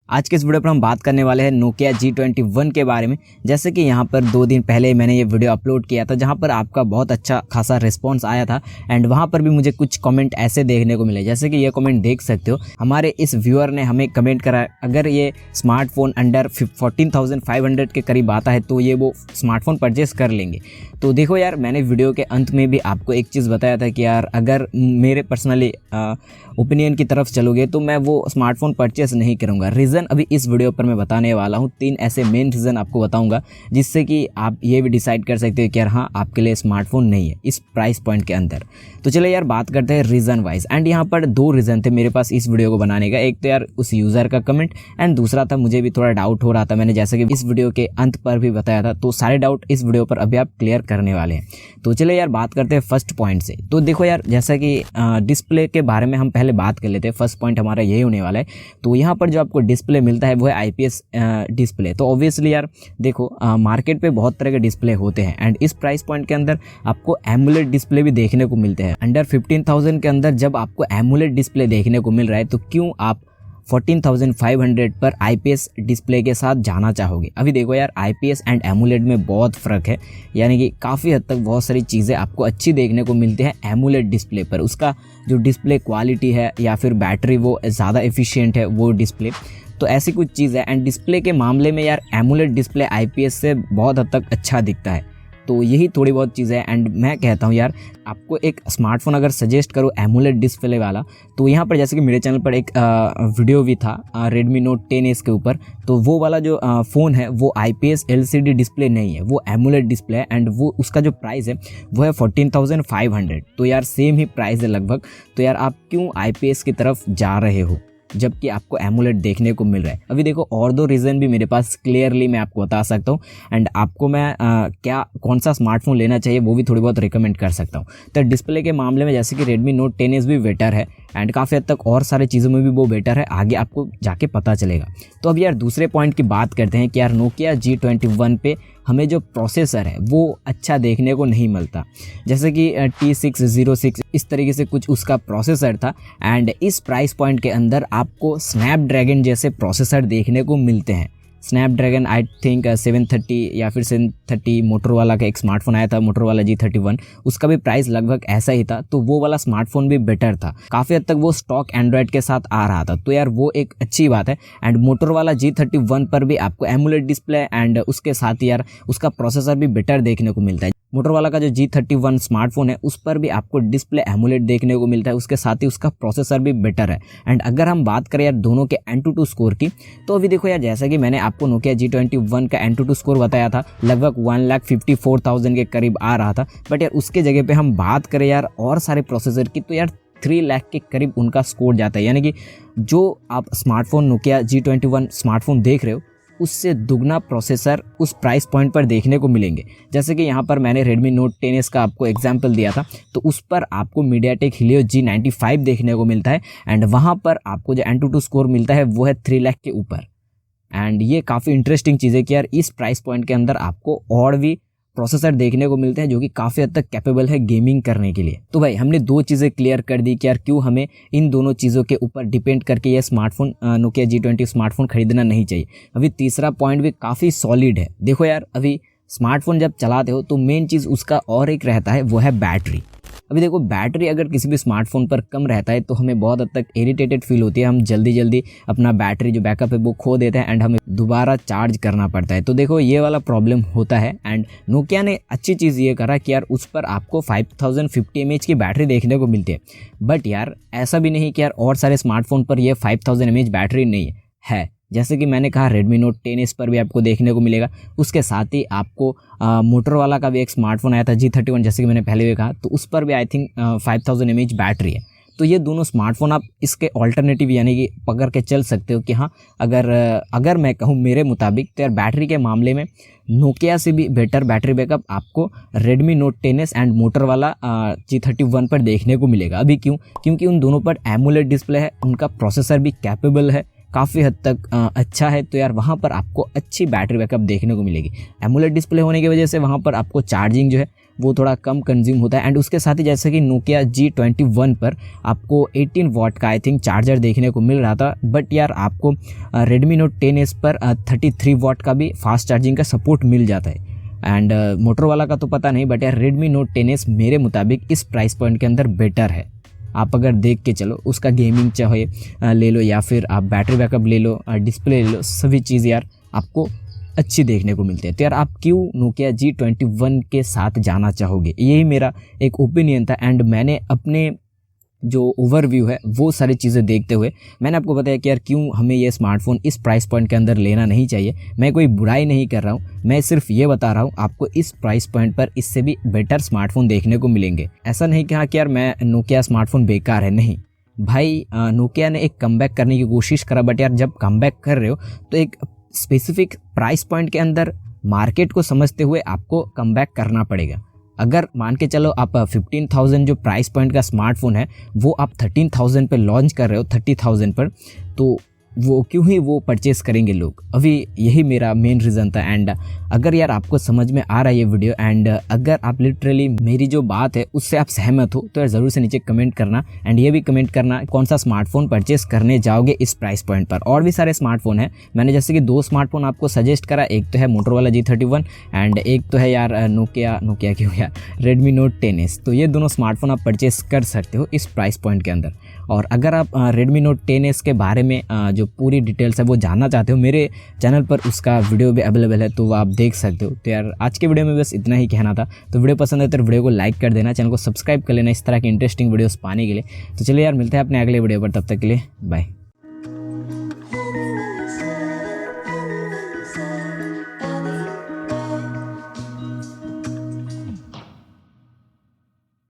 आज के इस वीडियो पर हम बात करने वाले हैं नोकिया G21 के बारे में। जैसे कि यहाँ पर 2 दिन पहले मैंने ये वीडियो अपलोड किया था जहाँ पर आपका बहुत अच्छा खासा रिस्पांस आया था एंड वहाँ पर भी मुझे कुछ कमेंट ऐसे देखने को मिले, जैसे कि ये कमेंट देख सकते हो। हमारे इस व्यूअर ने हमें कमेंट करा, अगर ये स्मार्टफोन अंडर 14,500 के करीब आता है तो ये वो स्मार्टफोन परचेस कर लेंगे। तो देखो यार, मैंने वीडियो के अंत में भी आपको एक चीज़ बताया था कि यार अगर मेरे पर्सनली ओपिनियन की तरफ चलोगे तो मैं वो स्मार्टफोन परचेस नहीं करूँगा। रीज़न अभी इस वीडियो पर मैं बताने वाला हूँ। 3 ऐसे मेन रीज़न आपको बताऊँगा जिससे कि आप ये भी डिसाइड कर सकते हो कि यार हाँ, आपके लिए स्मार्टफोन नहीं है इस प्राइस पॉइंट के अंदर। तो चलिए यार बात करते हैं रीज़न वाइज। एंड यहाँ पर 2 रीज़न थे मेरे पास इस वीडियो को बनाने का। एक तो यार उस यूज़र का कमेंट एंड दूसरा था मुझे भी थोड़ा डाउट हो रहा था। मैंने जैसे कि इस वीडियो के अंत पर भी बताया था, तो सारे डाउट इस वीडियो पर अभी आप क्लियर करने वाले हैं। तो चलिए यार बात करते हैं फर्स्ट पॉइंट से। तो देखो यार, जैसा कि डिस्प्ले के बारे में हम पहले बात कर लेते हैं। फर्स्ट पॉइंट हमारा यही होने वाला है। तो यहाँ पर जो आपको डिस्प्ले मिलता है वो है IPS डिस्प्ले। तो ऑब्वियसली यार देखो, मार्केट पे बहुत तरह के डिस्प्ले होते हैं एंड इस प्राइस पॉइंट के अंदर आपको एमोलेड डिस्प्ले भी देखने को मिलते हैं। अंडर 15,000 के अंदर जब आपको एमोलेड डिस्प्ले देखने को मिल रहा है तो क्यों आप 14,500 पर IPS डिस्प्ले के साथ जाना चाहोगे। अभी देखो यार, IPS एंड एमोलेड में बहुत फ़र्क है, यानी कि काफ़ी हद तक बहुत सारी चीज़ें आपको अच्छी देखने को मिलती है एमोलेड डिस्प्ले पर। उसका जो डिस्प्ले क्वालिटी है या फिर बैटरी वो ज़्यादा एफिशिएंट है वो डिस्प्ले, तो ऐसी कुछ चीज़ है। एंड डिस्प्ले के मामले में यार एमोलेड डिस्प्ले IPS से बहुत हद तक अच्छा दिखता है। तो यही थोड़ी बहुत चीज़ है। एंड मैं कहता हूँ यार, आपको एक स्मार्टफोन अगर सजेस्ट करो एमोलेड डिस्प्ले वाला, तो यहाँ पर जैसे कि मेरे चैनल पर एक वीडियो भी था Redmi Note 10S के ऊपर। तो वो वाला जो फ़ोन है वो IPS LCD डिस्प्ले नहीं है, वो एमोलेड डिस्प्ले है एंड वो उसका जो प्राइस है वो है 14,500। तो यार सेम ही प्राइस है लगभग। तो यार आप क्यों IPS की तरफ जा रहे हो जबकि आपको एमोलेड देखने को मिल रहा है। अभी देखो, और 2 रीज़न भी मेरे पास क्लियरली मैं आपको बता सकता हूँ एंड आपको मैं कौन सा स्मार्टफोन लेना चाहिए वो भी थोड़ी बहुत रिकमेंड कर सकता हूँ। तो डिस्प्ले के मामले में जैसे कि Redmi Note 10S भी बेटर है एंड काफ़ी हद तक और सारे चीज़ों में भी वो बेटर है, आगे आपको जाके पता चलेगा। तो अब यार दूसरे पॉइंट की बात करते हैं कि यार नोकिया G21 पे हमें जो प्रोसेसर है वो अच्छा देखने को नहीं मिलता। जैसे कि T606 इस तरीके से कुछ उसका प्रोसेसर था एंड इस प्राइस पॉइंट के अंदर आपको स्नैपड्रैगन जैसे प्रोसेसर देखने को मिलते हैं। स्नैपड्रैगन आई थिंक 730 या फिर 730 मोटरोवाला का एक स्मार्टफोन आया था, मोटरोवाला G31, उसका भी प्राइस लगभग ऐसा ही था। तो वो वाला स्मार्टफोन भी बेटर था, काफ़ी हद तक वो स्टॉक एंड्रॉयड के साथ आ रहा था। तो यार वो एक अच्छी बात है। एंड मोटरोवाला G31 पर भी आपको एमोलेड डिस्प्ले एंड उसके साथ ही यार उसका प्रोसेसर भी बेटर देखने को मिलता है। मोटरोवाला का जो G31 स्मार्टफोन है उस पर भी आपको डिस्प्ले एमोलेड देखने को मिलता है, उसके साथ ही उसका प्रोसेसर भी बेटर है। एंड अगर हम बात करें यार दोनों के AnTuTu स्कोर की, तो अभी देखो यार, जैसा कि मैंने आपको नोकिया G21 का AnTuTu स्कोर बताया था लगभग 1,54,000 के करीब आ रहा था। बट यार उसके जगह पे हम बात करें यार और सारे प्रोसेसर की, तो यार 3 लाख के करीब उनका स्कोर जाता है। यानी कि जो आप स्मार्टफोन नोकिया G21 स्मार्टफोन देख रहे हो उससे दुगना प्रोसेसर उस प्राइस पॉइंट पर देखने को मिलेंगे। जैसे कि यहाँ पर मैंने Redmi Note 10S का आपको एग्जांपल दिया था, तो उस पर आपको MediaTek Helio G95 देखने को मिलता है एंड वहाँ पर आपको जो AnTuTu स्कोर मिलता है वो है 3 लाख के ऊपर। एंड ये काफ़ी इंटरेस्टिंग चीज़ है कि यार इस प्राइस पॉइंट के अंदर आपको और भी प्रोसेसर देखने को मिलते हैं जो कि काफ़ी हद तक कैपेबल है गेमिंग करने के लिए। तो भाई हमने 2 चीज़ें क्लियर कर दी कि यार क्यों हमें इन दोनों चीज़ों के ऊपर डिपेंड करके ये स्मार्टफोन नोकिया G20 स्मार्टफोन खरीदना नहीं चाहिए। अभी तीसरा पॉइंट भी काफ़ी सॉलिड है। देखो यार, अभी स्मार्टफोन जब चलाते हो तो मेन चीज़ उसका और एक रहता है, वो है बैटरी। अभी देखो, बैटरी अगर किसी भी स्मार्टफोन पर कम रहता है तो हमें बहुत हद तक इरिटेटेड फील होती है। हम जल्दी जल्दी अपना बैटरी जो बैकअप है वो खो देते हैं एंड हमें दोबारा चार्ज करना पड़ता है। तो देखो ये वाला प्रॉब्लम होता है। एंड नोकिया ने अच्छी चीज़ ये करा कि यार उस पर आपको 5050 mAh की बैटरी देखने को मिलती है। बट यार ऐसा भी नहीं कि यार और सारे स्मार्टफोन पर ये 5000 mAh बैटरी नहीं है। जैसे कि मैंने कहा Redmi Note 10S पर भी आपको देखने को मिलेगा। उसके साथ ही आपको मोटरोवाला का भी एक स्मार्टफोन आया था G31, जैसे कि मैंने पहले भी कहा, तो उस पर भी आई थिंक 5000 mAh बैटरी है। तो ये दोनों स्मार्टफोन आप इसके ऑल्टरनेटिव यानी कि पकड़ के चल सकते हो कि हाँ, अगर मैं कहूँ मेरे मुताबिक तो यार बैटरी के मामले में नोकिया से भी बेटर बैटरी बैकअप आपको Redmi Note 10S and Motorola G31 पर देखने को मिलेगा। अभी क्योंकि उन दोनों पर एमोलेड डिस्प्ले है, उनका प्रोसेसर भी कैपेबल है, काफ़ी हद तक अच्छा है। तो यार वहाँ पर आपको अच्छी बैटरी बैकअप देखने को मिलेगी। एमोलेड डिस्प्ले होने की वजह से वहाँ पर आपको चार्जिंग जो है वो थोड़ा कम कंज्यूम होता है। एंड उसके साथ ही जैसे कि नोकिया G21 पर आपको 18 वाट का आई थिंक चार्जर देखने को मिल रहा था, बट यार आपको Redmi Note 10s पर 33 वाट का भी फास्ट चार्जिंग का सपोर्ट मिल जाता है। एंड मोटरोवाला का तो पता नहीं, बट यार Redmi Note 10s मेरे मुताबिक इस प्राइस पॉइंट के अंदर बेटर है। आप अगर देख के चलो, उसका गेमिंग चाहे ले लो या फिर आप बैटरी बैकअप ले लो, डिस्प्ले ले लो, सभी चीज़ यार आपको अच्छी देखने को मिलती है। तो यार आप क्यों नोकिया G21 के साथ जाना चाहोगे, यही मेरा एक ओपिनियन था। एंड मैंने अपने जो ओवरव्यू है वो सारी चीज़ें देखते हुए मैंने आपको बताया कि यार क्यों हमें ये स्मार्टफोन इस प्राइस पॉइंट के अंदर लेना नहीं चाहिए। मैं कोई बुराई नहीं कर रहा हूँ, मैं सिर्फ ये बता रहा हूँ आपको इस प्राइस पॉइंट पर इससे भी बेटर स्मार्टफोन देखने को मिलेंगे। ऐसा नहीं कि हाँ कि यार मैं नोकिया स्मार्टफोन बेकार है, नहीं भाई, नोकिया ने एक कमबैक करने की कोशिश करा, बट यार जब कमबैक कर रहे हो तो एक स्पेसिफिक प्राइस पॉइंट के अंदर मार्केट को समझते हुए आपको कमबैक करना पड़ेगा। अगर मान के चलो आप 15,000 जो प्राइस पॉइंट का स्मार्टफोन है वो आप 13,000 पे लॉन्च कर रहे हो, 30,000 पर, तो वो क्यों ही वो परचेस करेंगे लोग। अभी यही मेरा मेन रीज़न था। एंड अगर यार आपको समझ में आ रहा है ये वीडियो, एंड अगर आप लिटरली मेरी जो बात है उससे आप सहमत हो, तो यार ज़रूर से नीचे कमेंट करना। एंड ये भी कमेंट करना कौन सा स्मार्टफोन परचेस करने जाओगे इस प्राइस पॉइंट पर। और भी सारे स्मार्टफोन है, मैंने जैसे कि 2 स्मार्टफोन आपको सजेस्ट करा, एक तो है मोटरोवाला G31 एंड एक तो है यार नोकिया क्यों यार Redmi Note 10s। तो ये दोनों स्मार्टफोन आप परचेस कर सकते हो इस प्राइस पॉइंट के अंदर। और अगर आप Redmi Note 10s के बारे में जो पूरी डिटेल्स है वो जानना चाहते हो, मेरे चैनल पर उसका वीडियो भी अवेलेबल है, तो वो आप देख सकते हो। तो यार आज के वीडियो में बस इतना ही कहना था। तो वीडियो पसंद है तो वीडियो को लाइक कर देना, चैनल को सब्सक्राइब कर लेना इस तरह की इंटरेस्टिंग वीडियोस पाने के लिए। तो चलिए यार मिलते हैं अपने अगले वीडियो पर, तब तक के लिए बाय।